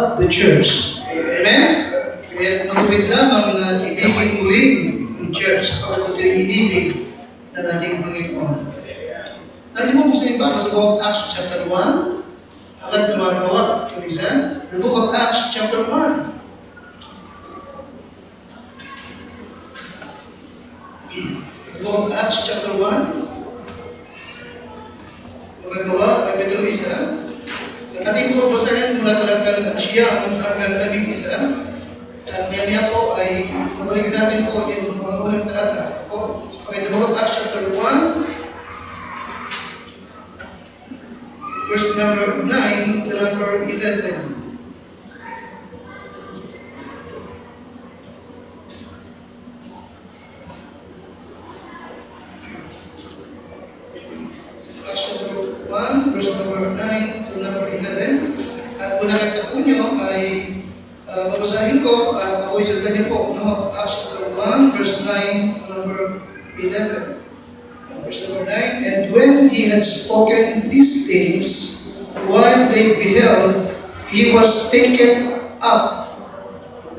of the church. Amen? Kaya matuwid lamang na ibigin muli ang church kapag ito'y inibig ng ating Panginoon. Nandito mo sa iba sa book of Acts chapter 1, agad gumagawa ito isa. The book of Acts chapter 1. The book of Acts chapter 1. Magagawa kay Pedro isa. At ating pumabasahin mula talagang siya ang hanggang 11. At maya-maya po ay mabalikin natin po yung mga unang talata. Okay, the book of Acts chapter 1, verse number 9 to number 11. Acts chapter 1, verse number 9 to number 11. At kung nakita po nyo ay babasahin ko at ako'y sundan niyo po. No? Acts chapter 1, verse 9 to number 11. Verse number 9, and when he had spoken these things, while they beheld, he was taken up,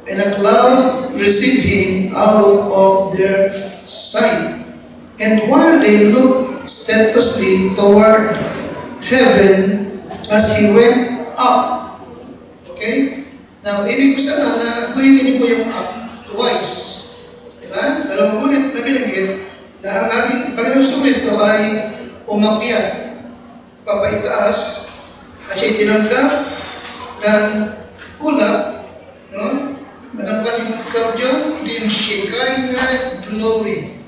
and a cloud received him out of their sight. And while they looked steadfastly toward heaven as he went up. Okay? Now, ibig ko sana na guhitin niyo po yung up twice. Diba? Dalawang ulit na binanggit na ang ating Panginoong Kristo ay umakyat, papaitaas, at siya'y tinanggap ng ulap, no? Anong klaseng cloud yun? Ito yung Shekinah glory.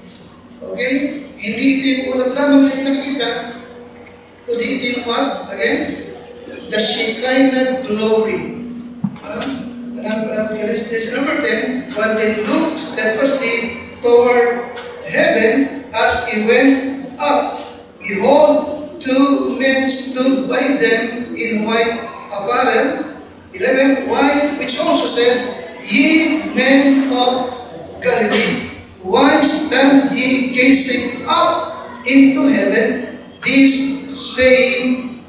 Okay? Hindi ito yung ulap lamang na yung nakikita, kundi ito yung what? Again? The Shekinah glory. This number 10, when they looked steadfastly toward heaven as he went up, behold, two men stood by them in white apparel. 11, which also said, Ye men of Galilee, why stand ye gazing up into heaven? This same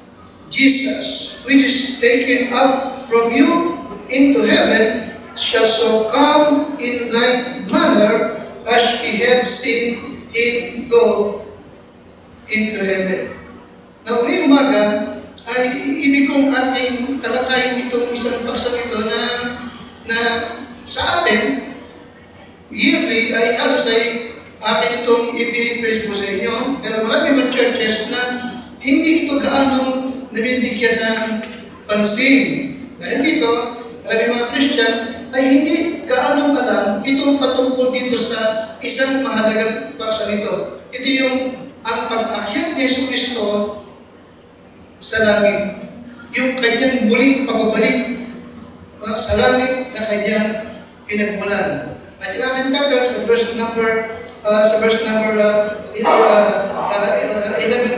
Jesus, which is taken up from you into heaven, shall so come in like manner as ye have seen him go into heaven. Now, ngayong umaga, ay ibig kong ating talakayin itong isang paksang ito na sa atin, yearly ay halos ay akin itong ipinipraise po sa inyo. Pero marami mga churches na hindi ito gaanong nabibigyan ng pansin. Dahil dito, marami mga Christian ay hindi gaanong alam itong patungkol dito sa isang mahalagang paksang ito. Ito yung ang pag-akyat ni Yesu Kristo sa langit. Yung kanyang muling pagbabalik sa langit na kanyang pinagmulan. At inamin tagal sa verse number 11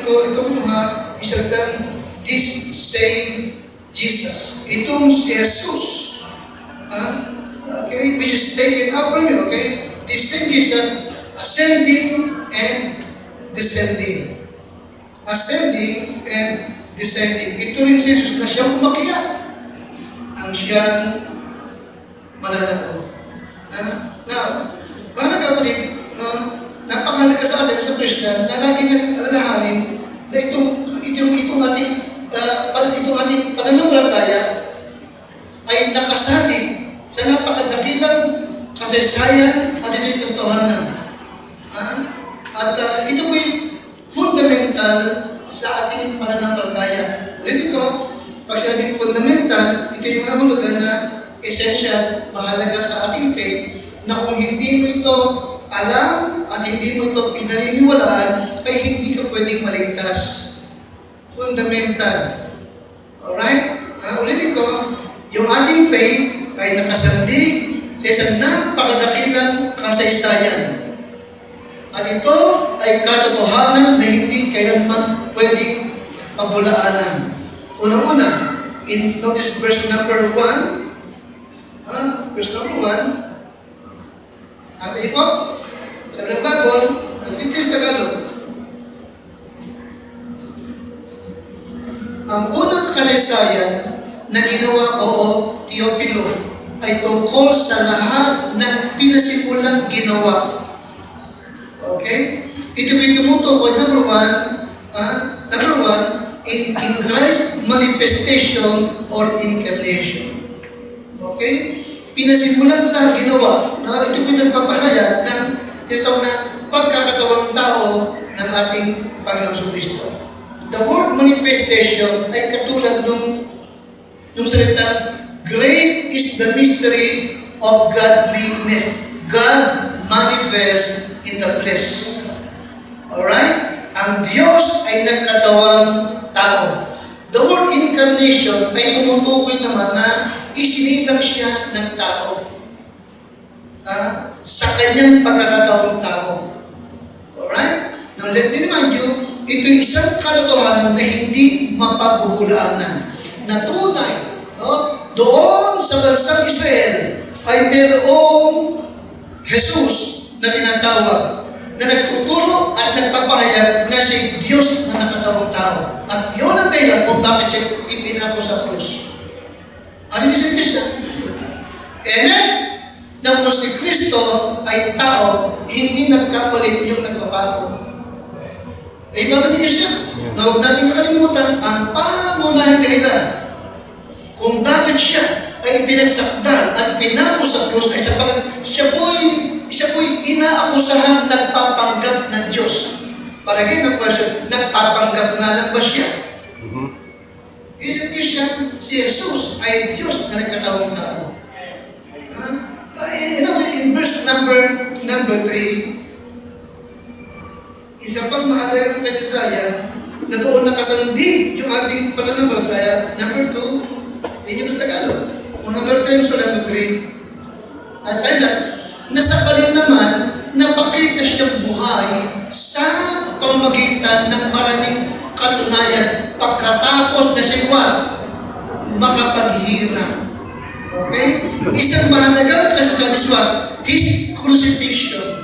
ko, ito kinuha, isagdan, this same Jesus. Itong si Jesus. Okay, which is taken up from you, okay? This same Jesus ascending and descending. Ascending and descending. Ito rin si Jesus na siyang umakyat. Ang siyang mananako. Now, mga kapatid, napakahalaga sa atin sa Christian na lagi natin alalahanin na itong ating pananampalataya ay nakasalig sa napakadakilang kasaysayan at ito'y katotohanan. At ito po yung fundamental sa ating pananampalataya. Ulitin ko, pag sinabing fundamental, ito yung mahalaga na essential, mahalaga sa ating faith, na kung hindi mo ito alam at hindi mo ito pinaniniwalaan, ay hindi ka pwedeng maligtas. Fundamental. Alright? Ulitin ko, yung ating faith ay nakasandig sa isang napakadakilang kasaysayan. At ito ay katotohanan na hindi kailanman pwedeng pabulaanan. Unang-una, notice verse number 1. Verse number 1. Ate po, sabi ng Bible, dito sa Tagalog, ang unang kasaysayan na ginawa ko, o Teopilo, ay tungkol sa lahat ng pinasimulang ginawa. Okay? Ito ay tumutukoy, number one, in Christ's manifestation or incarnation. Okay? Pinasimulan lahat ginawa na ito pinagpapahayag ng tinatawag na pagkakatawang tao ng ating Panginoong Kristo. The word manifestation ay katulad nung salita, great is the mystery of godliness. God manifests in the flesh. Alright? Ang Diyos ay nagkatawang tao. The word incarnation ay tumutukoy naman na isinilang siya ng tao sa kanyang pagkakataong tao. Alright? Now let me remind you, ito isang katotohanan na hindi mapabubulaanan. Na tunay, no? Doon sa bansang Israel ay mayroong Jesus na tinatawag, na nagtuturo at nagpapahayag na si Diyos na nakatawang tao. At yun ang dahilan kung bakit siya ipinako sa krus. Ano yung si Kristo? Amen? Na kung si Kristo ay tao, hindi nagkapalit yung nagpapako. Eh, bakit niya siya? Na huwag natin nakalimutan ang pangunahing dahilan kung bakit siya ay pinagsakdal at pinako sa krus ay sapagat siya po'y inaakusahan nagpapanggap ng Diyos. Palagay na question, nagpapanggap nga lang ba siya? Isip niyo siya, si Jesus ay Diyos na nagkatawang tao. In verse number 3, isa pang mahalagang kasaysayan na doon nakasandig yung ating pananampalataya. Number 2, yun yung mas Tagalog. O number 3, so number 3. At ayun na, nasa kanin naman, napakita siyang buhay sa pamamagitan ng maraming katunayan pagkatapos na siya makapaghirap. Okay? Isang mahalagang kasaysayan is what? His crucifixion.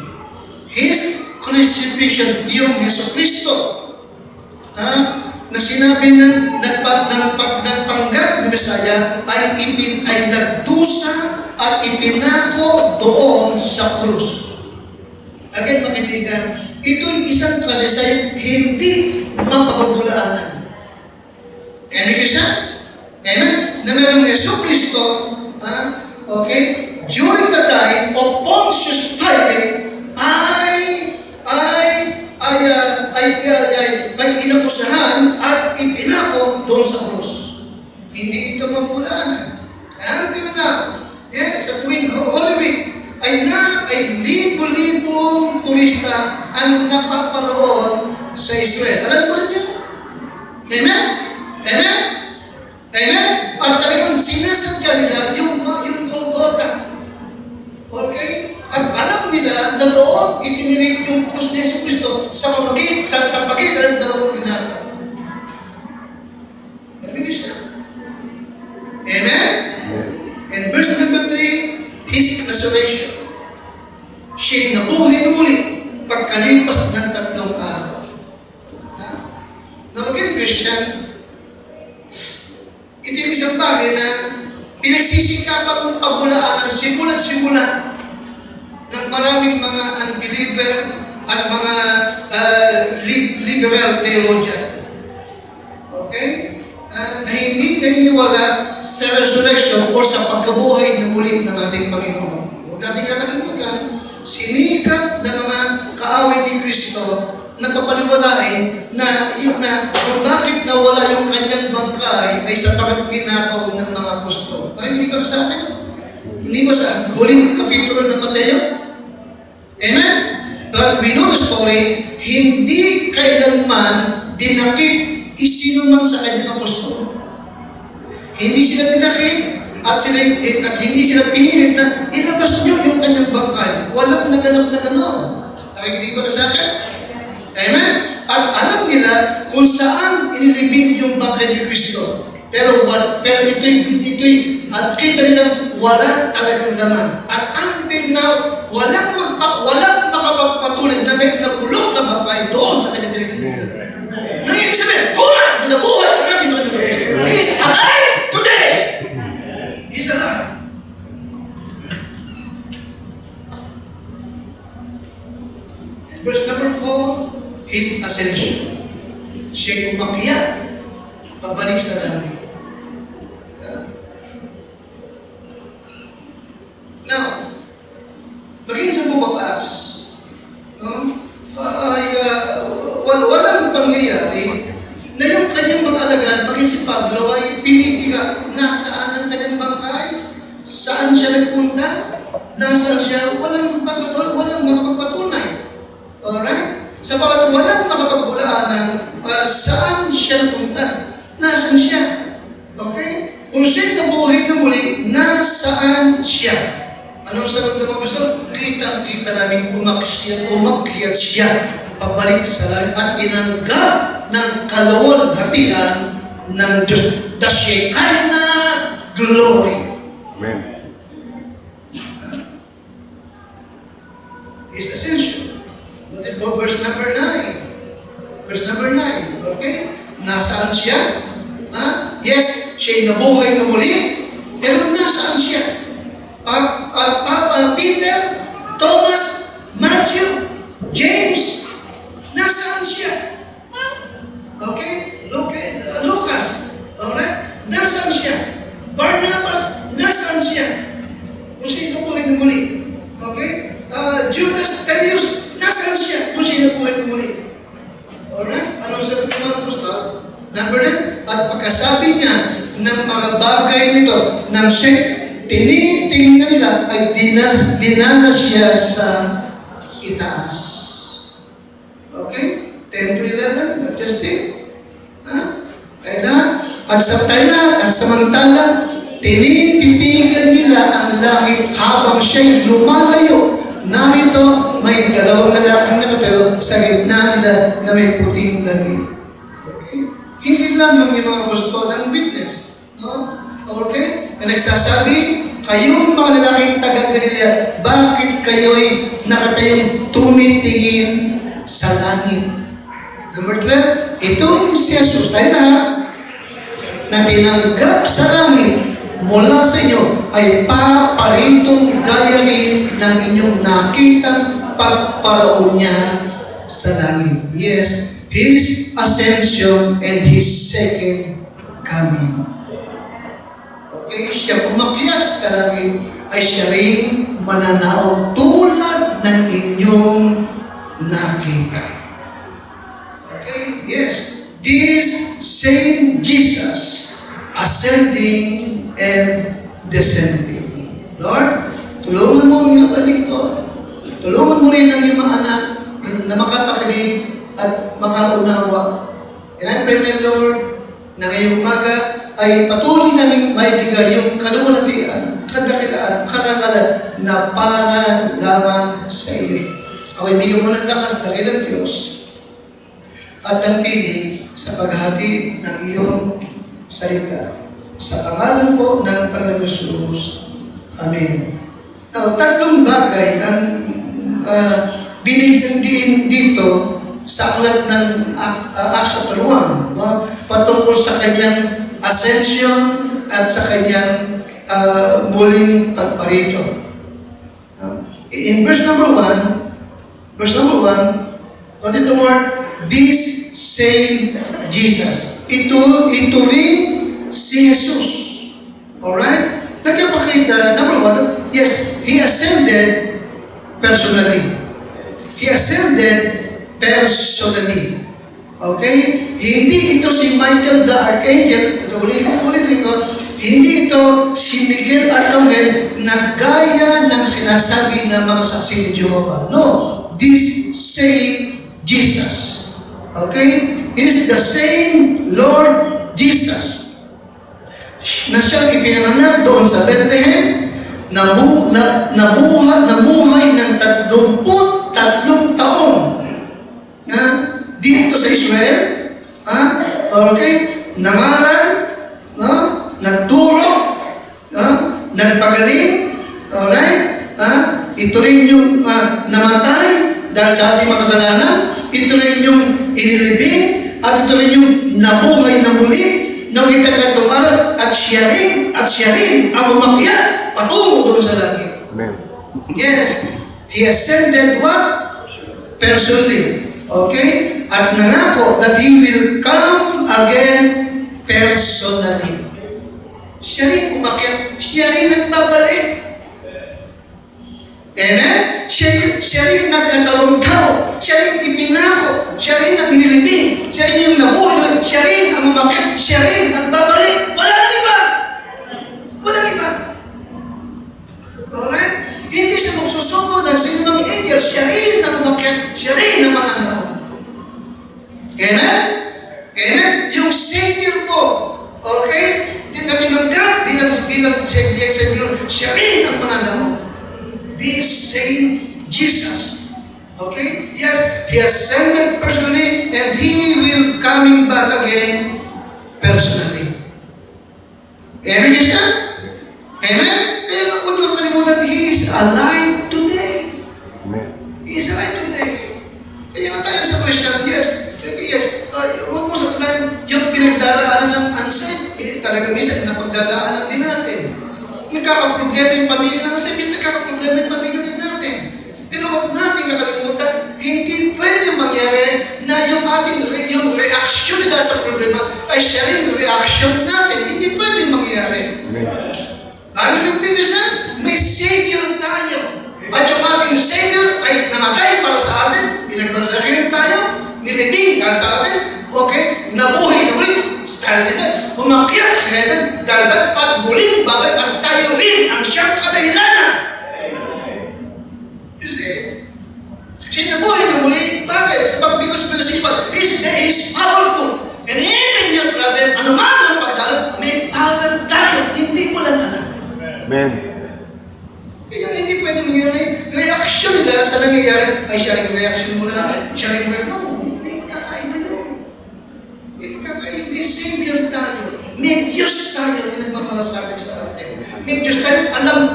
His crucifixion, yung Hesus Kristo. Na sinabi ng nagpanggap ni Mesaya ay nagdusa at ipinako doon sa krus. Again, mga kaibigan, ito'y isang kasaysayan hindi mapapabulaanan. Amen ka siya? Amen? Na mayroong Hesus Kristo, okay, during the time of Pontius Pilate, ay inakusahan at ipinako doon sa krus. Hindi ito mapulaanan. Sa tuwing Holy Week, ay libo-libong turista ang napaparoon sa Israel. Alam mo rin yun? Amen? Amen? Amen? At talagang sinasadya nila yung Golgotha. Okay? At alam nila na doon itinirig yung krus ni Yesu Kristo sa pagitan ng dalawang linako. Amen siya? Amen? And verse number 3, His resurrection. Siya'y nabuhay muli pagkalipas ng 3 araw. Now again, Christian, ito yung isang bagay na pinagsisikapang pabulaan ang simula't-simula ng maraming mga unbeliever at mga liberal theologian. Okay? Na hindi naniniwala sa resurrection o sa pagkabuhay na muli ng ating Panginoon. Huwag natin kakalimutan, sinikap ng mga kaaway ni Kristo na papaliwalain na kung bakit nawala yung kanyang bangkay ay sapagat tinakaw ng mga apostol. Hindi ba sa akin? Hindi ba sa huling kapitulo ng Mateo? Amen? But we know the story, hindi kailanman dinakip isinuman sa kanyang apostol. Hindi sila dinakip at hindi sila pinilit na ilabas niyo yung kanyang bangkay. Walang naganap na gano'n. Nakikinig ba ka sa akin? Amen? At alam nila kung saan inilibing yung bangkay ni Kristo. Pero ito'y at kita nilang wala talagang laman. At until now, walang makapagpatuloy na may nagulong na bangkay doon sa kanyang pinagilitan. Nang ibig sabihin, tunay na nabuhay ang ating Panginoon sa Kristo. He is alive today! Verse number 4, His ascension. Siya'y umakyat, pabalik sa langit. Now, maging sa Book of Acts, no? Walang pangyayari na yung kanyang mga alagad, maging si Pablo ay pinipiga, nasaan ang kanyang bangkay? Saan siya nagpunta? Nasaan siya? Walang makapagpatunay. Alright? Sapagat walang makapagpulaanan, saan siya nagpunta? Nasaan siya? Okay? Kung siya'y nabuhay na muli, nasaan siya? Anong sagot ng mga pastor? Kitang-kita namin umakyat siya, pabalik sa langit at tinanggap ng kalawalhatian ng Diyos. The Shekinah glory. Amen. His ascension. But in verse number 9. Verse number 9. Okay? Nasaan siya? Yes, siya'y nabuhay na muli. Pero nasaan siya? Peter, Thomas, Matthew, James, nasaan siya? Okay? Lucas, alright? Nasaan siya? Barnabas, nasaan siya? Kung siya'y nabuhay na muli. Okay? Judas, Thaddeus, nasaan siya? Kung siya'y nabuhay na muli. Alright? Anong sagot ng mga apostol? Number 9, at pagkasabi niya ng mga bagay nito, ng tinitingnan nila ay dinala siya sa itaas. Okay? 10 to 11, not just 10. At samantala, tinititigan nila ang langit habang siya'y lumalayo. Narito, may dalawang lalaking nakatayo sa gitna nila na may puting damit. Okay? Hindi lamang yung mga apostol ang witness. No? Okay? Na nagsasabi, kayong mga lalaking taga-Galilea, bakit kayo'y nakatayong tumitingin sa langit? Number 12, itong si Jesus, tayo lahat, na tinanggap sa langit mula sa inyo, ay paparitong gaya rin ng inyong nakitang pagparaon niya sa langit. Yes, His ascension and His second coming. Okay, siya umakyat sa langit ay siya rin mananaog tulad ng inyong nakita. Okay, yes. This same Jesus ascending and descending. Lord, tulungan mo ang iyong palingkod. Tulungan mo rin ang iyong mga anak na makapakinig at makaunawa. And I pray, my Lord, na ngayong umaga ay patuloy namin maibigay yung kaluwalhatian, kadakilaan, karangalan na para lamang sa iyo. Ako'y bigyan mo ng lakas na rin ng Diyos at ang pinig sa paghahatid ng iyong salita. Sa pangalan po ng Panginoon Jesus. Amen. Now, tatlong bagay ang binibigyan dito sa aklat ng Acts chapter 1, no? Patungkol sa kanyang ascension at sa kanyang muling pagparito. In verse number 1, what is the word? This same Jesus. Ito rin si Jesus. Alright? Nagpapakita, number 1, yes, He ascended personally. He ascended personally. Okay? Hindi ito si Michael the Archangel, ulit ko, hindi ito si Miguel Arcangel na gaya ng sinasabi ng mga saksi ni Jehovah. No, this same Jesus. Okay? It is the same Lord Jesus na siyang ipinanganak doon sa Bethlehem, namuhay ng 33 taon dito sa Israel. Okay? Nangaral, nagturo, nagpagaling. Alright? Ito rin yung namatay dahil sa ating makasalanan. Ito rin yung inilibing at ito rin yung nabuhay na muli ng ikatatlong araw at siya rin ang umakyat patungo doon sa langit. Amen. Yes, He ascended what? personally. Okay? At nangako that He will come again personally. Siya rin umakyat, siya rin ang babalik. Amen? Siya rin nagkatawang-tao, siya rin ipinako, siya rin ang nilibing, siya rin yung nabuhay, siya rin ang umakyat, siya rin ang babalik. Walang iba! Walang iba! Alright? Hindi siya magsusuko ng sinumang angel, siya rin ang umakyat, siya rin ang mananaw. Amen? Amen? Yung Savior po, okay? Tinanggap bilang Savior, siya rin ang mananaw. This same Jesus. Okay? Yes, He ascended personally and He will coming back again personally. Amen siya? Amen? Pero huwag niyo kalimutan, He is alive today. Amen. He is alive today. Kaya nga tayo sa Christian, yes, huwag mo sabihin, yung pinagdaraanan ng unsaved, talaga minsan napagdadaanan din natin. Nagkakaproblema yung pamilya ng unsaved, nagkakaproblema yung pamilya din natin. Pero huwag natin kakalimutan, hindi pwede mangyari na yung ating yung reaction nila sa problema ay siya rin reaction natin. Hindi pwede mangyari. Amen. Alam mo yung siya? May Savior tayo. At yung ating Savior ay namatay para sa atin, pinagbasahin tayo, nilibing para sa atin, okay, nabuhay na muli, umakyat sa heaven, dahil sa at muling babalik at tayo rin ang siyang kadahilanan. You see? Siya nabuhay na muli, bakit? Because He is powerful. And even your problem, anuman ang pagdaan, may power tayo, hindi mo lang alam. Amen. Kaya hindi pwede mangyari. Reaction nila sa nangyayari ay siya rin reaction mo natin. Siya rin reaction. No, hindi magkakaiba yun. Hindi magkakaiba. May Savior tayo. May Diyos tayo na nagmamalasakit sa atin. May Diyos tayo alam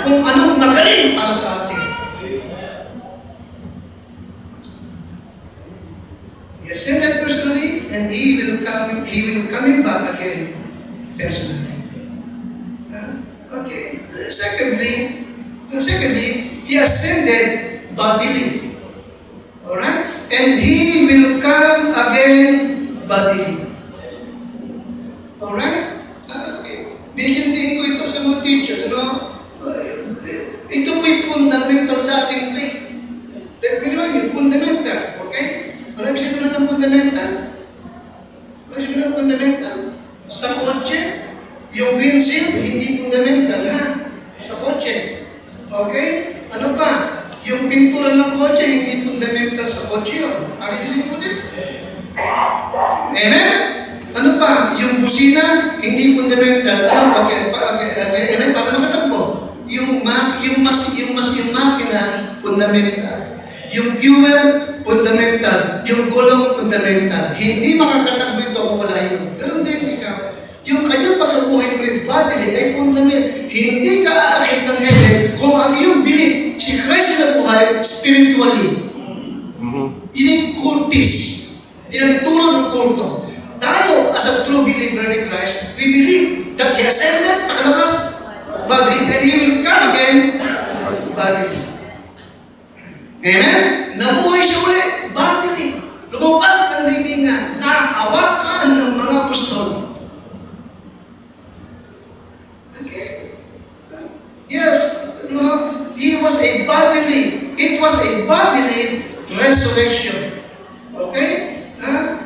kung anong magaling para sa atin. He ascended personally and He will coming back again personally. Okay. Secondly, He ascended bodily. Alright? And He will come again bodily. Alright? Okay. Bigyan din ko ito sa mga teachers. Ito po'y fundamental sa ating faith. Pinaman yun, fundamental. Okay? Alam mo siya ng fundamental? Alam siya ng fundamental? Sa kotse, yung windshield, hindi fundamental, ha? Sa kotse. Okay? Ano pa? Yung pintura ng kotse, hindi fundamental sa kotse yun. Arinig po din? Amen? Ano pa? Yung busina, hindi fundamental. Ano? Okay. Amen? Para makatakbo. Yung makina, fundamental. Yung fuel, fundamental. Yung gulong, fundamental. Hindi makakatakbo ito kung wala yun. Ganun din ikaw. Yung kanyang pagkabuhay ng bodily ay fundamental. Hindi ka aakit ng heaven kung ang iyong belief, si Christ na buhay, spiritually. Yun yung cultis. Yun ang turo ng kulto. Tayo, as a true believer in Christ, we believe that He ascended, pakalakas, body, and He will come again, bodily. Amen? Nabuhay siya ulit, bodily. Lumabas ng libingan, nakahawakan ng mga apostol. Okay? Yes, He was a bodily, it was a bodily resurrection. Okay?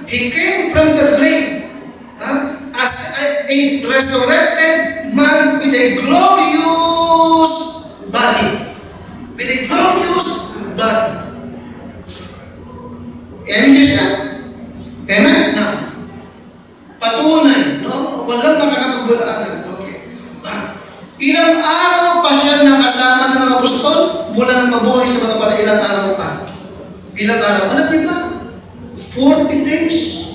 He came from the grave as a resurrected man with a glorious body. With a glorious body. Amen siya? Amen? Now, patunay, no? Walang makakapagbulaan. Okay. Ilang araw pa siya nakasama ng mga apostol mula nang mabuhay sa mga para ilang araw pa. Ilang araw? Alam niyo ba? 40 days.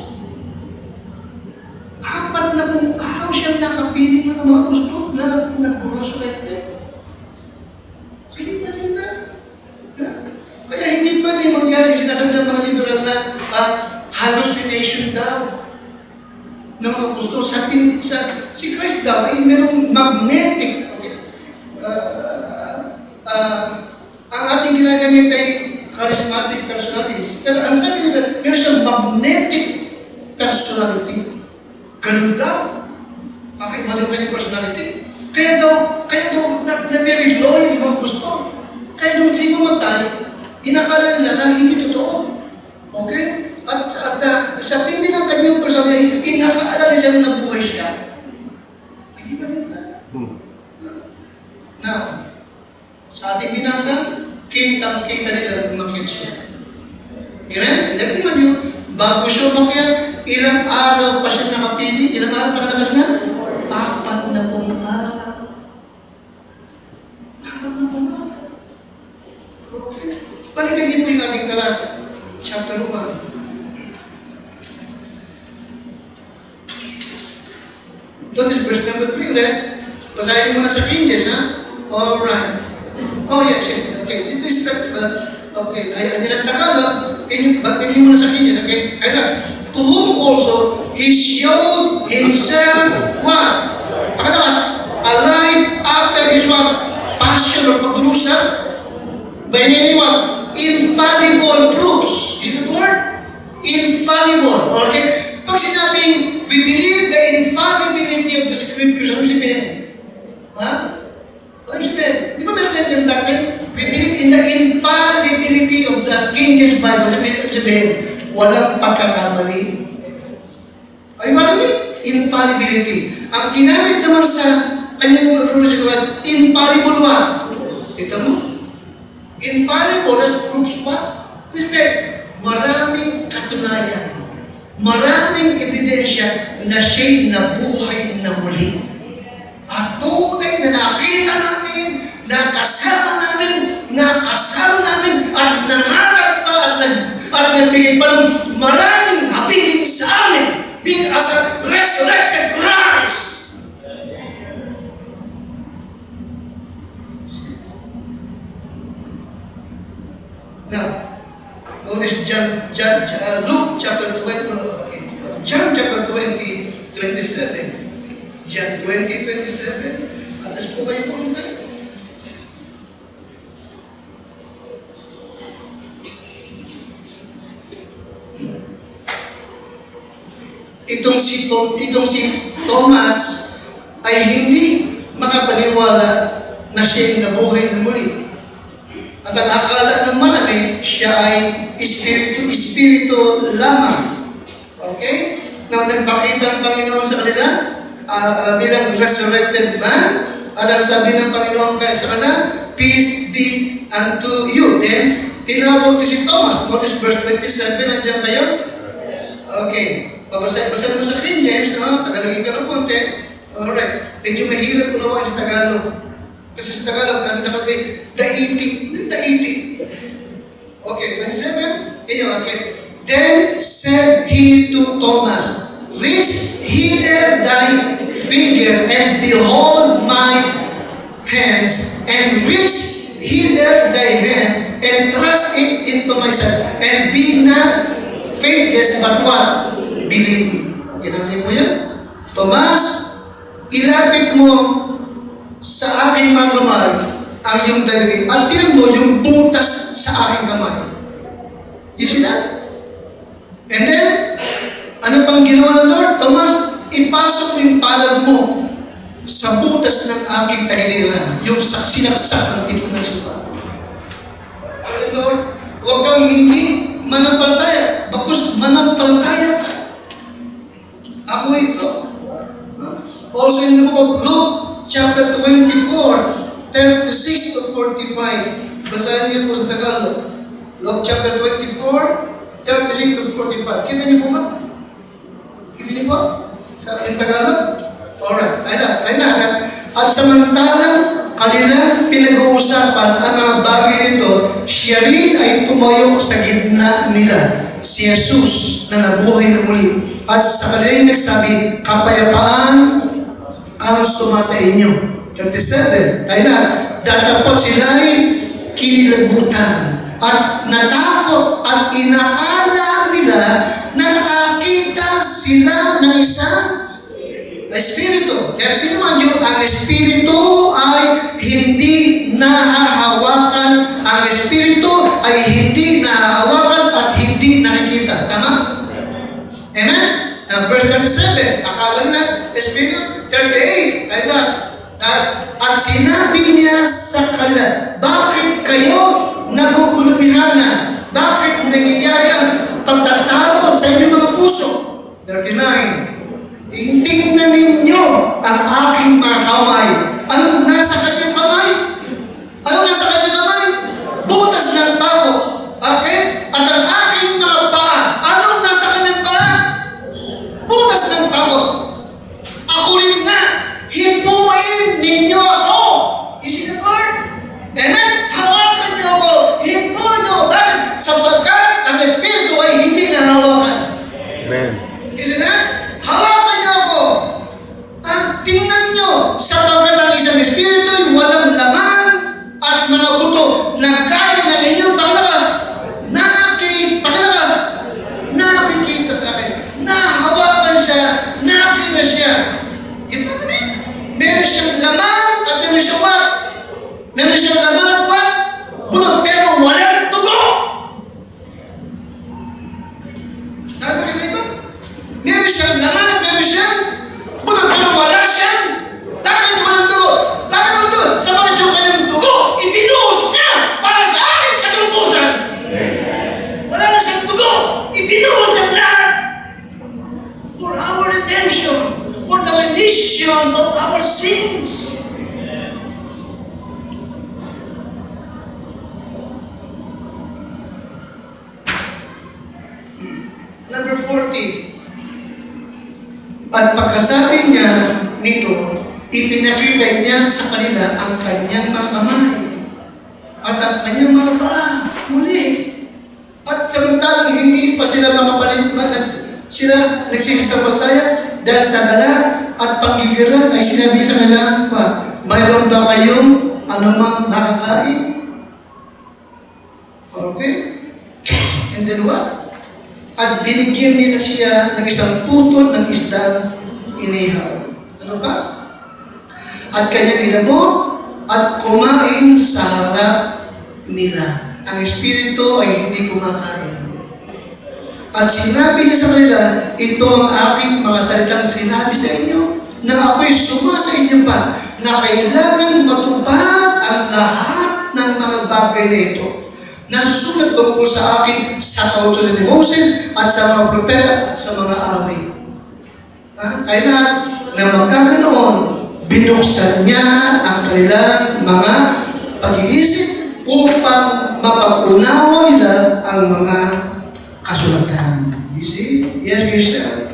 40 araw siya nakapiling ng mga apostol na nag-resurrected. Kinita. Kaya hindi pwede mangyari yung sinasabi ng mga liberal na hallucination daw ng mga apostol. Si Christ daw ay merong magnetic. Ang ating ginagamit ay charismatic personalities. Pero ang sabi nila, meron siyang magnetic personality. Ganun daw. Kakaiba daw kanyang personality. Kaya daw, na very loyal yung mga gusto. Kaya nung hindi mamatay, inakala nila na hindi totoo. Okay? At sa tindi ng kanyang personality, inakala nila na nabuhay siya. Hindi ba nila? Now, sa ating binasa, kitang-kita nila umakyat siya. Amen? And then, tingnan nyo, bago siya umakyat, ilang araw pa siya nakapili? Ilang araw pa kalabas niya? 4 na pong araw. 4 na pong araw. Okay. Paligagin po yung ating talata. Chapter 1. That is verse number 3 ulit. Basahin mo na sa King James, ha? Alright. Oh, yes. Okay. This is, okay. Ayan ang Tagalog. Tingin mo na sa King James, okay? Kaya to whom also He showed Himself what? Pakatawas, alive after His what? Passion or pagdurusa? By many what? Infallible proofs. Is it the word? Infallible. Okay? Pag sinabing, we believe the infallibility of the Scriptures, ano sabihin? Ha? Ano sabihin? Di ba meron tayong doctrine? We believe in the infallibility of the King James Bible. Sabihin, walang pagkakamali. Ano yung ano yun? Infallibility. Ang ginamit naman sa kanyang rules, infallible what? Ito mo? Infallible as proofs pa? Sabihin, maraming katunayan. Maraming ebidensya na siya'y nabuhay na muli. At tunay na nakita namin, nakasama namin, nakasama namin, at nangaral pa at nagbigay pa ng maraming habiling sa amin being as a resurrected Christ. Now, notice Luke chapter 20, John chapter 20, 27. John 20, 27. Atas po kayo pumunta. Itong si Thomas ay hindi makapaniwala na siya'y nabuhay na muli. At ang akala ng marami, siya ay espiritu lamang. Okay? Now, nagpakita ang Panginoon sa kanila bilang resurrected man. At ang sabi ng Panginoon sa kanila, peace be unto you. Then, tinawag ko si Thomas. Notice verse 27, nandiyan kayo? Okay. Babasahin mo sa King James, no? Tagalogin ka ng konti. Alright. Medyo mahirap unawain sa Tagalog. Kasi sa Tagalog, ano nakalagay? Daiti. Okay, 27. Okay. Then said he to Thomas, reach hither thy finger, and behold my hands, and reach hither thy hand, and thrust it into my side, and be not faithless, but what? Believing. Kinantin mo yan? Tomas, ilapit mo sa aking mga kamay ang iyong daliri at tinan mo yung butas sa aking kamay. You see that? And then, ano pang ginawa ng Lord? Tomas, ipasok mo yung palad mo sa butas ng aking tagiliran, yung sinaksak ng tipo ng suka. Lord, huwag kang hindi manampalataya, bakos manampalataya ka. Ako ito. Also in the book of Luke, chapter 24, 36 to 45. Basahin niyo po sa Tagalog. Luke chapter 24, 36 to 45. Kita niyo po ba? Kita niyo po? Sa yung Tagalog? Alright. Tayo na. At samantalang kanilang pinag-uusapan ang mga bagay nito, siya rin ay tumayo sa gitna nila. Si Jesus na nabuhay na muli. At sa kanilang nagsabi, kapayapaan ang sumasa inyo. 37. Tayo na. Datapot sila ay kinilabutan. At natakot at inakala nila na nakakita sila ng isang Espiritu. Kaya pinaman nyo, ang Espiritu ay hindi nahahawakan. Ang Espiritu ay hindi verse 37, akala nila, Espiritu, 38, ay na, at sinabi niya sa kanila, bakit kayo nagugulubihanan? Bakit nangyayari ang pagtatalo sa inyong mga puso? 39, tingnan ninyo ang aking mga kamay. Anong nasa kanyang kamay? Anong nasa kanyang kamay? Butas ng pako. Okay? At ang aking mga paa. Anong nasa kanyang paa? Butas ng pako. Ako rin nga, hipuin ninyo ako. You see that word? Amen? Hawakan niyo ako. Hipuin niyo ako. Bakit? Sapagkat ang Espiritu ay hindi nahawakan. Amen. You see that? Hawakan niyo ako. Tingnan niyo, sapagkat ang isang Espiritu ay walang laman at mga buto na kaya ng inyong paglabas. Nakikita sa akin. Nahawakan siya. Nakita siya. You know what I mean? Meron siyang laman at meron siyang what? Meron siyang laman at what? Buto. Pero walang tugo. Nakapagkita ito? Meron siyang laman at meron siyang buto. Pero wala siyang. Bakit ito walang tugo? Bakit walang tugo? Sa mga yung kanyang tugo, ibinuhos niya para sa akin katulubusan. Wala na siyang tugo. Ibinuhos niya lahat. For our redemption. For the remission of our sins. Number 40. At pagkasabi niya nito, ipinakita niya sa kanila ang kanyang mga kamay at ang kanyang mga paa muli. At samantalang hindi pa sila sila nagsisabataya dahil sa gala at paggigiras ay sinabi sa kanila pa, mayroon ba kayong anumang makakain? Okay? And then what? At binigyan nila siya ng isang putol ng isdang inihaw. Ano pa? At kanyang inabot at kumain sa harap nila. Ang Espiritu ay hindi kumakain. At sinabi niya sa kanila, ito ang aking mga salitang sinabi sa inyo, na ako'y suma sa inyo pa, na kailangan matupad ang lahat ng mga bagay na ito. Nasusulat tungkol sa akin sa kautusan ni Moses at sa mga propeta at sa mga awit. Kailangan na magkaganoon, binuksan niya ang kanilang mga pag-iisip upang mapag-unawa nila ang mga kasulatan. You see? Yes, Christian.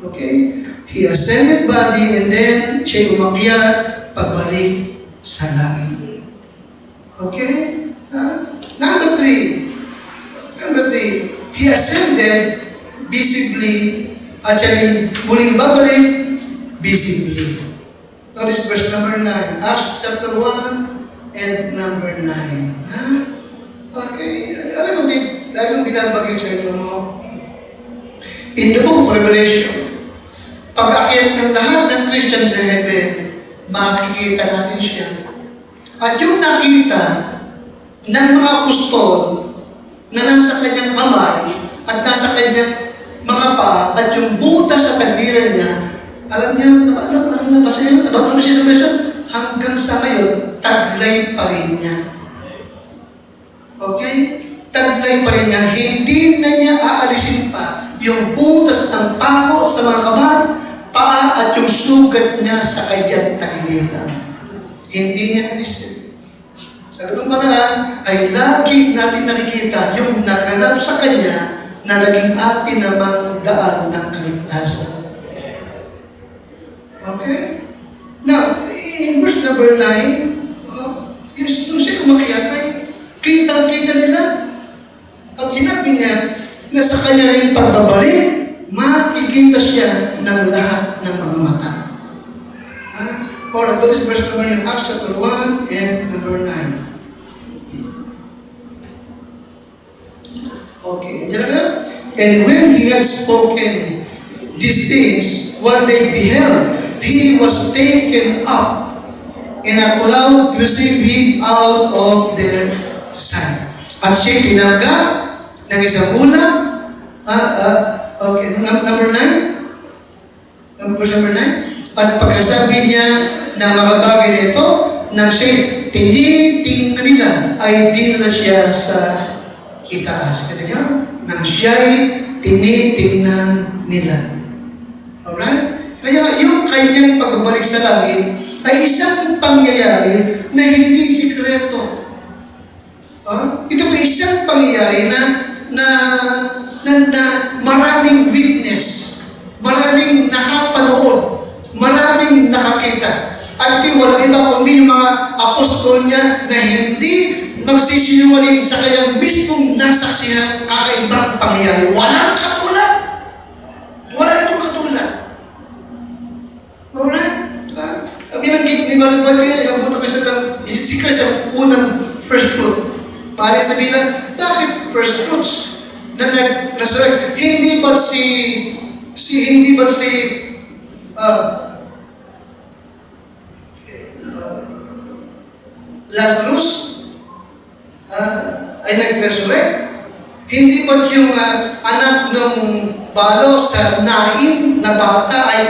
Okay? He ascended body and then siya umakyat pabalik sa langit. Okay? Number 3, he ascended visibly at siya muling babalik visibly. Notice verse number 9. Acts chapter 1 and number 9. Okay. Alam mo, dahil kong binabagay sa inyo mo, in the book of Revelation, pag-akyat ng lahat ng Christian sa heaven, makikita natin siya. At yung nakita ng mga apostol na nasa kanyang kamay at nasa kanyang mga paa at yung butas sa tagdiran niya, alam na ba sa iyo? Ano siya sa presyon? Hanggang sa ngayon, taglay pa rin niya. Okay? Taglay pa rin niya. Hindi na niya aalisin pa yung butas ng pako sa mga kamay, paa at yung sugat niya sa kanyang tagdiran. Hindi niya alisin. Sa ganung paraan ay lagi natin nakikita yung naganap sa Kanya na naging atin namang daan ng kaligtasan. Okay? Now, in verse number 9, yung siya umakyat ay kitang-kita nila. At sinabi niya na sa Kanya rin pagbabalik, makikita siya ng lahat ng mga mata. Or that is verse number 9, Acts chapter 1 and number 9. Okay, and when he had spoken these things, what they beheld, he was taken up, and a cloud received him out of their sight. At siya tinanggap ng isang ulap. Okay, number 9. sinabi niya na mga bagay na ito, nang siya'y tinitingnan nila, ay dinala siya sa itaas. Kita niyo? Nang siya'y tinitingnan nila. Alright? Kaya yung kanyang pagbabalik sa langit ay isang pangyayari na hindi sikreto. Ito po isang pangyayari na maraming witness, maraming nakapanood, maraming nakakita. At ito walang iba kundi yung mga apostol niya na hindi magsisinungaling sa kanyang mismong nasaksihan kakaibang pangyayari. Walang katulad. Wala itong katulad. Alright? Binanggit ni Maribel kaya inabuto kasi si Christ ang unang first fruit. Para sabihin, bakit first fruits na nag-resurrect? Hindi ba Lazarus ay nag-resurrect? Hindi ba yung anak ng balo sa Nain na bata ay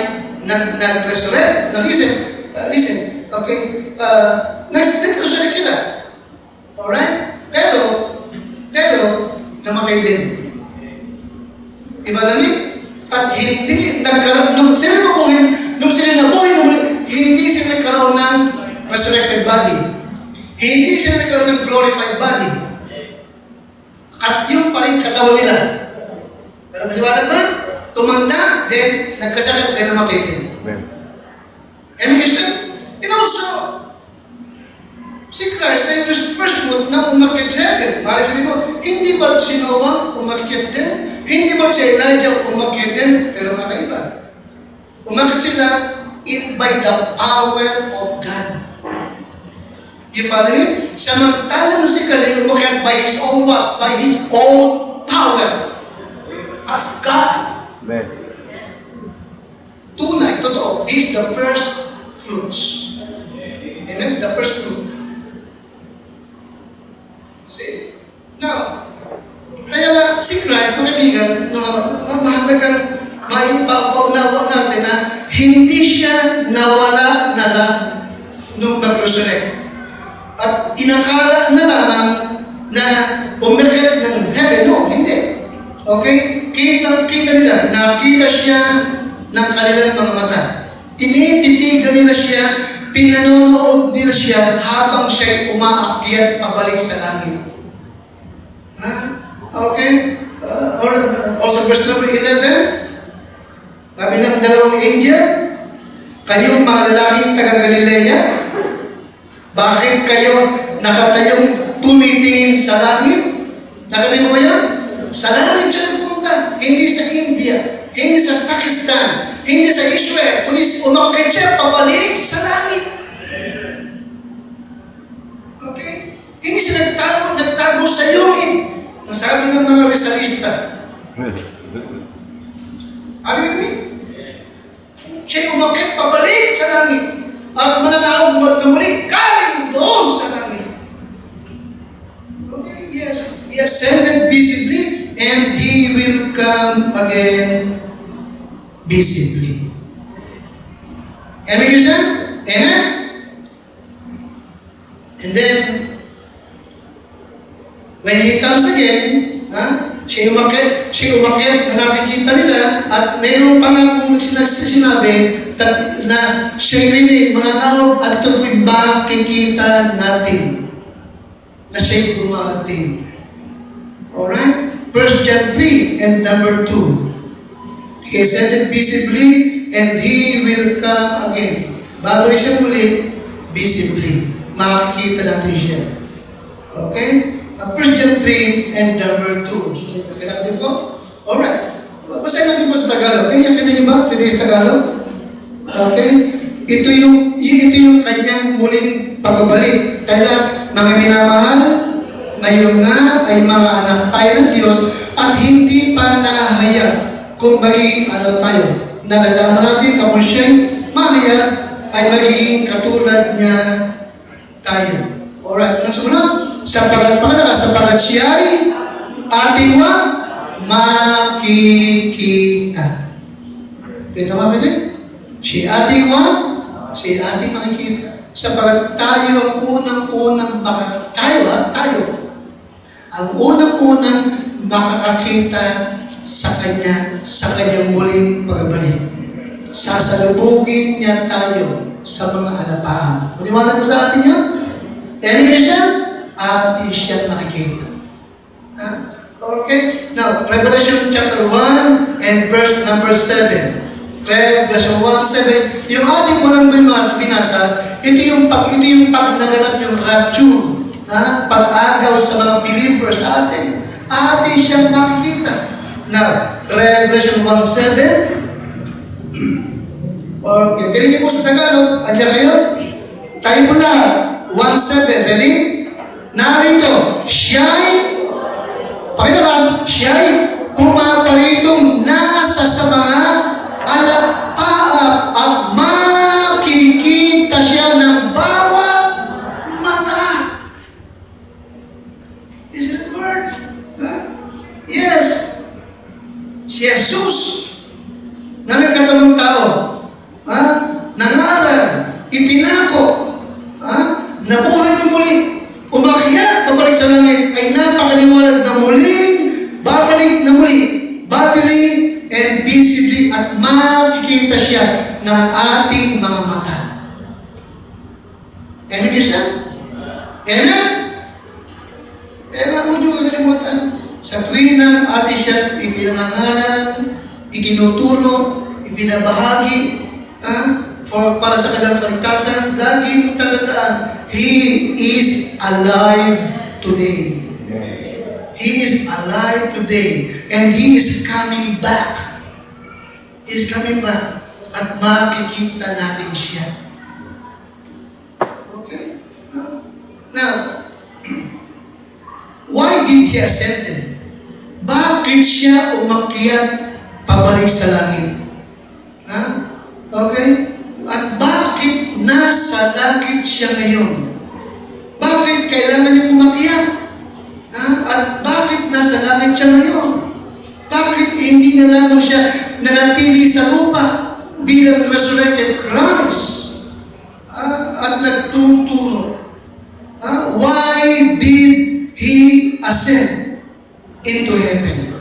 nag-resurrect? Now listen, okay? Nag-resurrect sila. Alright? Pero, namatay din. Iba lang yun? At hindi nagkaroon, nung sila nabuhay, hindi sila nagkaroon ng resurrected body. Hindi sila nagkaroon ng glorified body. At yun pa rin katawan nila. Pero maliwanag ba? Tumanda, then nagkasakit, then namatay din. And also, si Christ ay yung first fruit na umakyat sa heaven. Para sabihin mo, hindi ba si Noah umakyat din? Hindi ba si Elijah umakyat din? Pero kakaiba. Umakyat sila by the power of God. You follow me? Samantalang si Christ ay umakyat by His own what? By His own power. As God. Amen. Tunay, totoo. He is the first fruits. Amen? The first fruit. See? Now, kaya si Christ, mga kaibigan, mahalagang maipapaunawa natin na hindi siya nawala na lang nung mag-resurrect. At inakala na lamang na umikyat ng heaven. No, hindi. Okay? Kita nila, nakita siya ng kanilang mga mata. Tinititigan nila siya, pinanonood nila siya habang siya'y umaakyat pabalik sa langit. Okay? Also verse number 11, sabi ng dalawang angel, kayong mga lalaking taga-Galilea, bakit kayo nakatayong tumitingin sa langit? Nakatayo mo ba yan? Sa langit siya nagpunta, hindi sa India, hindi sa Pakistan, hindi sa Israel, kundi umakyat siya pabalik sa langit. Okay? Hindi siya nagtago sa yungin. Nasabi ng mga resalista. Are you with me? Siya umakyat pabalik sa langit. At mananaog na muli, galing doon sa langit. Okay, yes. He ascended visibly and He will come again visibly. Amen, Christian? Amen? And then, when He comes again, siya umakyat na nakikita nila at mayroon pa nga kung sinabi na siya'y rinig, mananaog at ito'y makikita natin na siya'y dumarating. Alright? 1 John 3 and number 2. He ascended visibly and He will come again. Bago siya muli, visibly. Makikita natin siya. Okay? 1 John 3 and number 2. So, nakita natin po? Alright. Basahin natin po sa Tagalog. Kita niyo ba? 3 days Tagalog? Okay? Ito yung kanyang muling pagbabalik. Kaya mga minamahal, ngayon nga ay mga anak tayo ng Diyos at hindi pa nahahayag kung magiging ano tayo. Nalalaman natin na kung siya'y mahayag ay magiging katulad niya tayo. Alright, ano sumunod? Sapagat siya'y ating makikita. Kita ba, pwede? Si ating siya ating makikita. Sapagat tayo ang unang-unang tayo ang unang-unang makakakita sa kanyang muling pagbalik. Sasalubugin niya tayo sa mga alapahan. Maniwala mo sa atin yun? Amen siya? Atin siya makikita. Ha? Okay? Now, Revelation chapter 1 and verse number 7. Revelation 1:7. Yung ating unang binasa, ito yung pag naganap yung rapture. Ha? Pag-agaw sa mga believers sa atin. Atin siyang makikita. Now, Revelation 1:7. Okay, dinig po sa Tagalog. Andiyan kayo? Tayo po lang. 1:7. Ready? Narito, siya'y, pakilabas, siya'y pumaparitong nasa sa mga alapaap at makikita siya ng bawat mata. Is it word? Huh? Yes. Si Jesus na nagkatamang tao, nangaral, ipinako, nabuhay na muli, umakyat, pabalik sa langit, ay napakaliwanag na muling, babalik na muli, bodily and visibly, at makikita siya ng ating mga mata. Amen siya? Amen? Kaya huwag niyo kalimutan, sa tuwing ng ating siya ipinangangaral, iginuturo, ibinabahagi, para sa kanilang kaligtasan, lagi tatandaan, He is alive today. He is alive today. And He is coming back. He is coming back. At makikita natin siya. Okay? Now, why did He ascend? Bakit siya umakyat pabalik sa langit? Okay? At bakit nasa langit siya ngayon? Bakit kailangan niya umakyat? At bakit nasa langit siya ngayon? Bakit hindi na lamang siya nanatili sa lupa bilang resurrected Christ? At nagtuturo. Why did He ascend into heaven?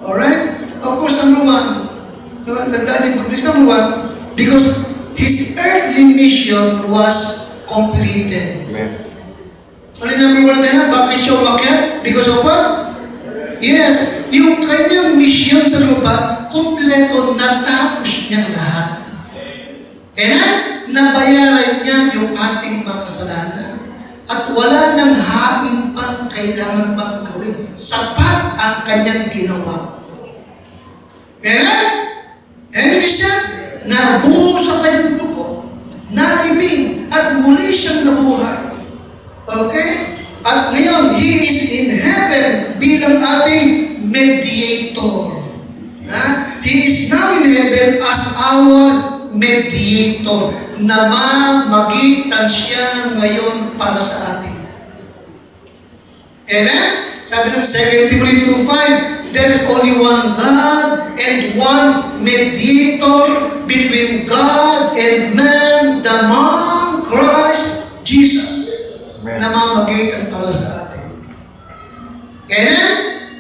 Alright? Of course, number one, because His earthly mission was completed. Amen. Ano yung number one na bakit siya umakyat? Because of what? Yes, yung kanyang mission sa lupa, kumpleto, natapos niyang lahat. Nabayaran niya yung ating mga kasalanan. At wala nang hain pang kailangan pang gawin. Sapat ang kanyang ginawa. Ibig siya, nabuho sa kanyang dugo, naibig, at muli siyang nabuhay. Okay? At ngayon, He is in heaven bilang ating mediator. He is now in heaven as our mediator, na mamagitan siya ngayon para sa atin. Amen? Sabi ng 2 Timothy 2:5, there is only one God and one mediator between God and man, the man Christ Jesus. Amen. Na mamagitan para sa atin. Amen?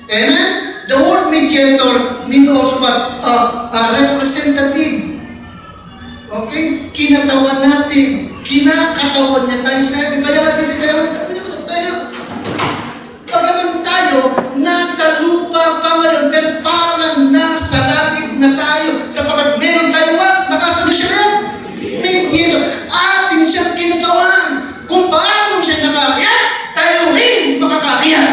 Amen? The word mediator means also what? A representative. Okay? Kinatawan natin. Kinakatawan niya tayo sa heaven. Pagkaman tayo, nasa lupa pa ngayon, pero parang nasa langit na tayo. Sapagat meron tayo what? Nakasano siya yan? Mediator. Atin siyang kinatawan. Kung paano siya nakakaya, tayo rin makakakaya.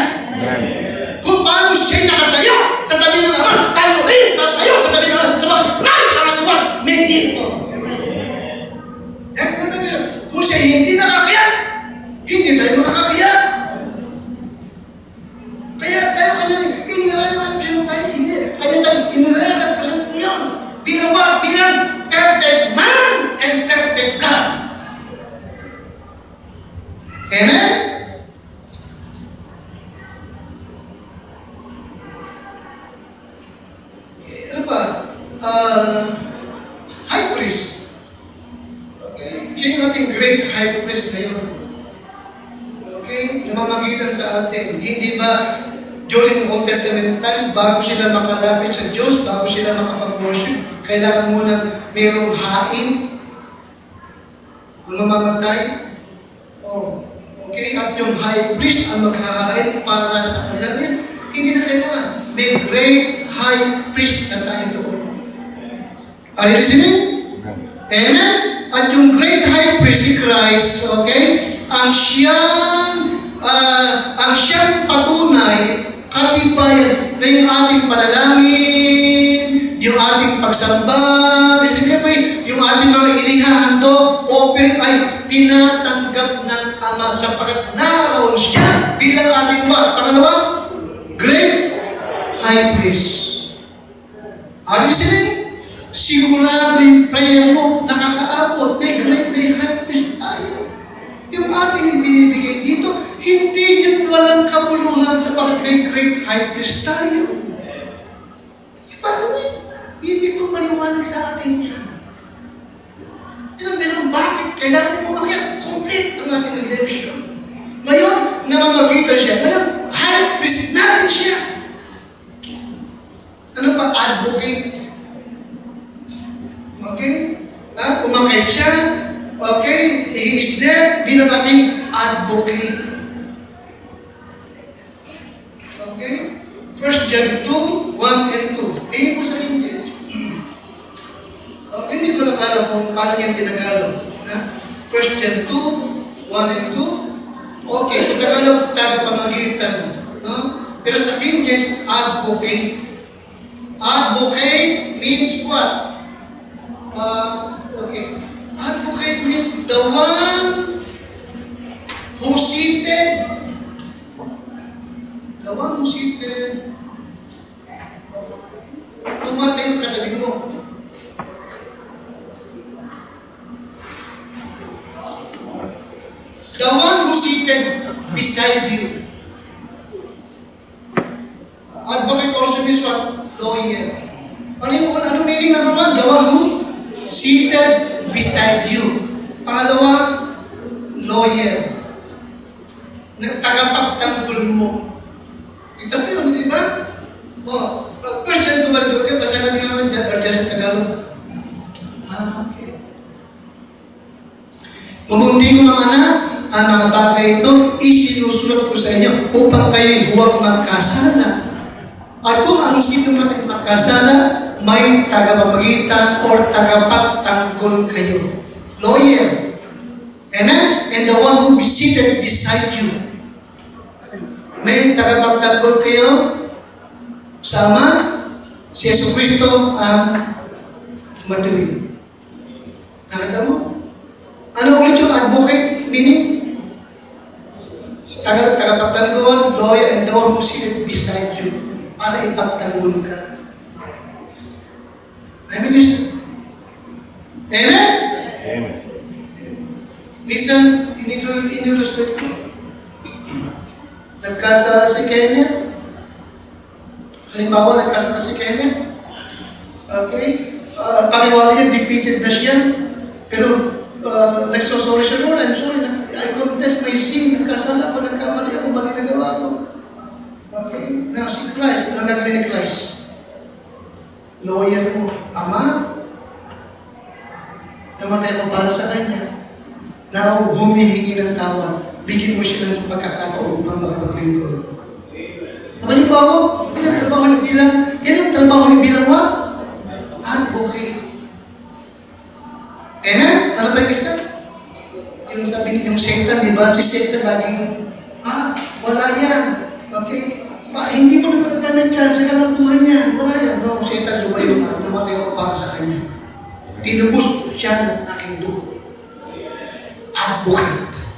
Kung paano siya nakatayo sa tabi ng Ama, tayo rin tatayo sa tabi ng Ama. Sapagat si Christ ang ating what? Mediator. Kung siya hindi nakakaya, hindi tayo makakakaya. Kaya tayo inire-represent tayo, kanya tayo inire-represent niyon. Bilang what? Bilang perfect man and perfect God. Amen? Ano pa? High priest. ating great high priest ngayon. Okay? Namamagitan sa atin. Hindi ba during Old Testament times, bago sila makalapit sa Diyos, bago sila makapag-worship, kailangan muna mayroong hain ang mamamatay? Oh, okay? At yung high priest ang maghahain para sa kanila. Ngayon, hindi na kailangan. May great high priest na tayo doon. Are you listening? Amen? At yung great high priest, si Christ, okay, ang siyang patunay, katibayan na yung ating panalangin, yung ating pagsamba, yung ating mga inihahandog, offering ay tinatanggap ng Ama sapagkat naroon siya bilang ating what? Pangalawa, great high priest. Are you listening? Sigurado yung prayer mo, nakakaabot, may high priest tayo. Yung ating ibinibigay dito, hindi yun walang kabuluhan sapagkat may great high priest tayo. Paano yun? Hindi ko maliwanag sa atin yan. Yan ang bakit kailangan mo makiyak complete ang ating redemption. Ngayon, namamagitan siya. Ngayon, high priest natin siya. Ano pa? Advocate. Okay? Umakit siya. Okay? He is there bilang ating advocate. Okay? 1 John 2, 1 and 2. Tingin mo sa English. Hindi ko lang alam kung paano yan tinagalog. 1 John 2, 1 and 2. Okay, sa Tagalog, tagapamagitan. No? Pero sa King James, advocate. Advocate means what? Okay. Advocate means the one who seated. The one who seated. Tumatay yung katabi mo. The one who seated beside you. Advocate also means what? Lawyer. Ano meaning number one? The one who seated beside you. Pangalawa, lawyer. Tagapagtanggol mo. Kita mo yun, di ba? First John 2, okay, basa natin nga dyan, or dyan sa Tagalog. Okay. Mabuti ko mga anak, ang mga bagay ito, isinusulat ko sa inyo upang kayo'y huwag magkasala. At kung ang sino man ay magkasala, may tagapamagitan or tagapagtanggol kayo. Lawyer. Amen? And the one who be seated beside you. May tagapagtanggol kayo. Sama, si Yesu Cristo ang matuwid. Nakita mo? Ano ulit yung advocate meaning? Tagapagtanggol, lawyer, and the one who seated beside you para ipagtanggol ka. Amen? Amen? Amen. Minsan, inilustrate ko. Nagkasala si Kenneth. Halimbawa, nagkasala si Kenneth. Okay? Pakiwala niya, defeated na siya. Pero, nagsosorry siya, Lord, I'm sorry. I confess my sin. Nagkasala ako, nagkamali ako, mali nagawa ko. Okay? Now, si Christ, ang nagawin ni Christ. Lawyer mo, Ama, namatay ako para sa Kanya. Now, humihingi ng tawad. Bigyan mo siya ng pagkakataon pang makapaglingkod. Nakalip po ako, yan ang trabaho ni bilang what? Advocate. Amen? Ano ba yung isa? Yung sabi yung Satan, di ba? Si Satan laging, wala yan. Okay? Hindi mo naman ng chance ka ng buhay niya. Wala yan. No, Satan lumayo ka. Namatay ako para sa kanya. Tinubos siya ng aking dugo. Advocate.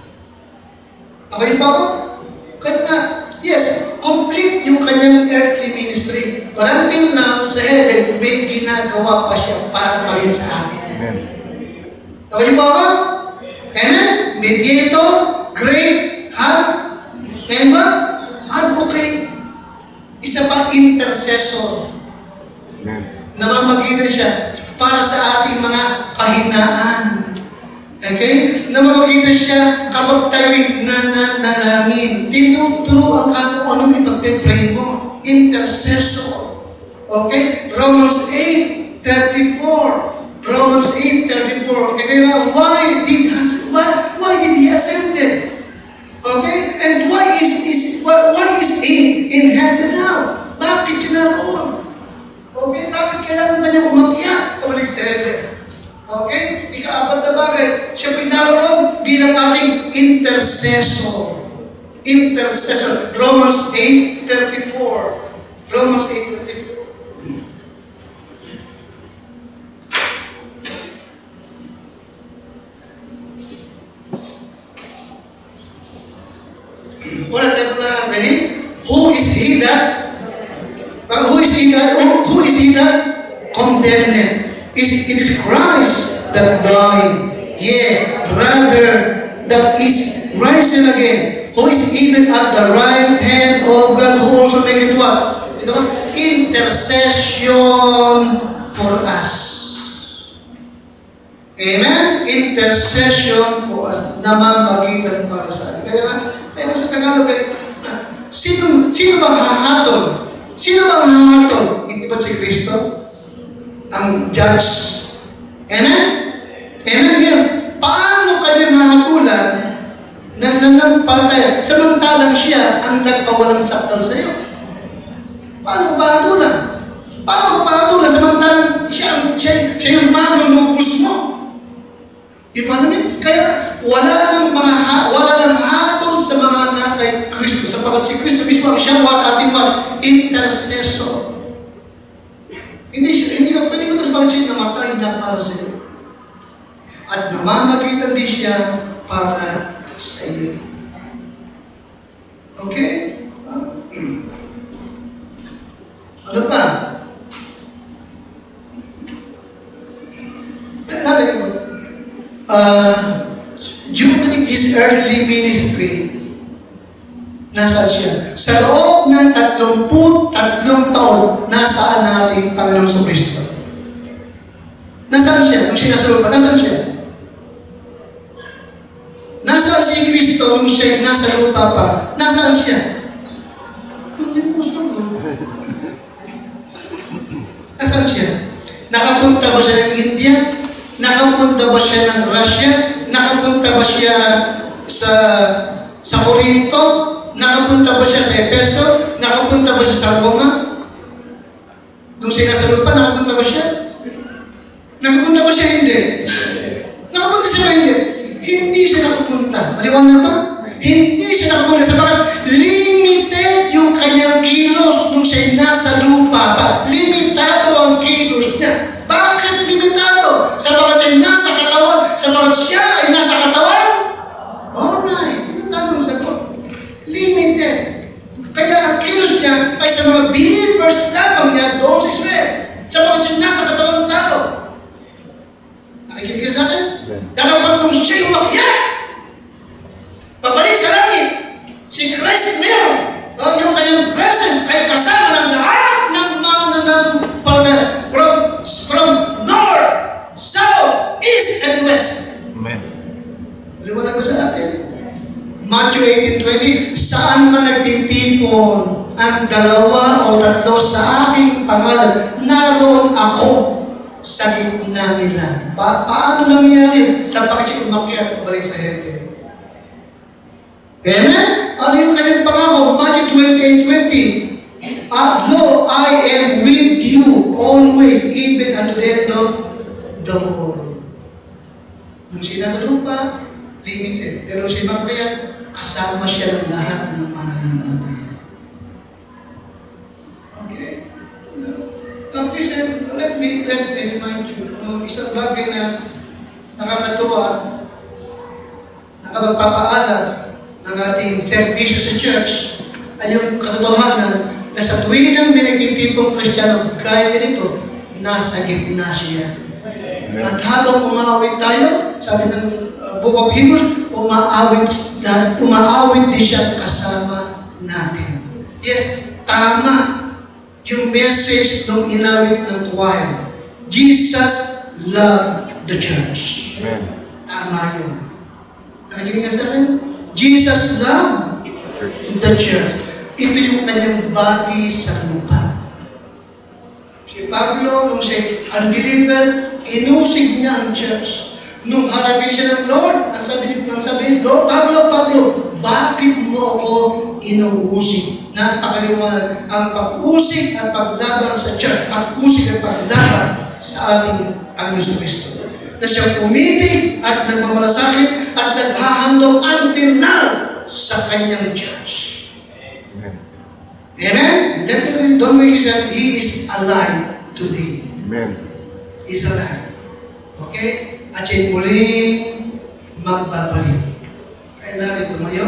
Okay pa ako? Kaya nga, yes, complete yung kanyang earthly ministry. But until now, sa heaven, may ginagawa pa siya para pa rin sa atin. Amen. Okay pa ako? Amen? Mediator, great, and what? Advocate. Isa pa, intercessor. Amen. Namamagitan siya para sa ating mga kahinaan. Okay? Namamagitan siya kapag tayo'y nananalangin. Tinuturo ang kung anong ipagpipray mo. Intercessor. Okay? Romans 8:34. Romans 8:34. Okay? Kaya why did he ascended? Okay? And why is he in heaven now? Bakit siya naroon? Okay? Bakit kailangan ba niya umakyat kabalik sa heaven? Okay? Ika-apat na bagay, siya pinaroon bilang ating intercessor. Intercessor. Romans 8:34. Romans 8:34. Wala tayo na ready? Who is he that condemned? It is Christ that died, yea, rather that is risen again, who is even at the right hand of God, who also make it what? Intercession for us. Amen? Intercession for us. Namamagitan para sa atin. Kaya sa Tagalog, sino bang hahatol? Sino bang hahatol? Hindi ba si Kristo? Ang judge. Amen? Amen? Kaya, paano kanyang hahatulan na nanampalataya samantalang siya ang nagpawalang saktal sa iyo? Paano ko hahatulan? Paano ko hahatulan samantalang siya yung manunubos mo? You follow me? Kaya wala nang hatol sa mga anak kay Kristo sapagkat si Kristo mismo ang siya ating intercessor. Hindi ka pwede ko na siya namatay na para sa iyo. At namamagitan din siya para sa iyo. Okay? Ano pa? Lalagay mo. During his earthly ministry, nasaan siya? Sa loob ng 33 taon, nasaan na ating Panginoong Kristo? Nasaan siya? Nung siya nasa lupa, nasaan siya? Nasaan si Kristo nung siya nasa lupa pa? Nasaan siya? Hindi mo gusto mo. Nasaan siya? Nakapunta ba siya ng India? Nakapunta ba siya ng Russia? Nakapunta ba siya sa Corinto? Nakapunta ba siya sa Efeso? Nakapunta ba siya sa Roma? Nung siya nasa lupa, nakapunta ba siya? Nakapunta ba siya? Hindi. Nakapunta siya ba? Hindi. Hindi siya nakapunta. Maliwanag ba? Hindi siya nakapunta sabagat limited yung kanyang kilos nung siya nasa lupa pa. Limitado ang kilos niya. Bakit limitado? Sabagat siya nasa katawan. Sabagat siya ay nasa katawan. Alright. Yung tanong sagot. Limited. Kaya ang kilos niya ay sa mga believers lamang niya doon sa Israel. Sabagat siya nasa katawan ng tao. Nakikinig ka sa akin? Dalawang siya umakyat. Pabalik sa langit. Si Christ ngayon, yung kanyang present ay kasama ng lahat ng from north, south, east, and west. Amen. Maliwanag ba sa atin? Matthew 18:20, saan man nagtitipon ang 2 o 3 sa aking pangalan, naroon ako sa gitna nila. Paano nangyari? Sa pagkakit umakyat pabalik sa heaven. Amen? Ano yung kanyang pangako? Matthew 28:20. Lo, I am with you always, even unto the end of the world. Nung siya nasa lupa, limited. Pero nung siya makakayat, kasama siya ng lahat ng mananampalataya. Okay? Please, let me remind you, isang bagay na nakakatuwa, nakapagpapaalam ng ating servisyo sa church ay yung katotohanan na sa tuwing ng pinagtitipong Kristiyano gaya nito, nasa gitna siya. At habang umaawit tayo, sabi ng Book of Hebrews, umaawit din siya kasama natin. Yes, tama yung message ng inawit ng choir. Jesus loved the church. Amen. Tama yun. Nakikinig ka sa akin? Jesus loved the church. Ito yung kanyang body sa lupa. Si Pablo, nung siya unbeliever, inusig niya ang church. Nung harapin siya ng Lord, ang sabi, Lord, Pablo, bakit mo ako inuusig? Napakaliwanag ang pag-usig at paglaban sa church, pag-usig at paglaban sa ating Panginoon Kristo. Na siya umibig at nagmamalasakit at naghahandog until now sa kanyang church. Amen? And let me don't make yourself, He is alive today. Amen. He is alive. Okay? At siya'y muling magbabalik. Kailangan tumayo.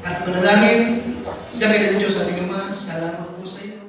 At manalangin, dahil ang Diyos, aming Ama, salamat po sa iyo.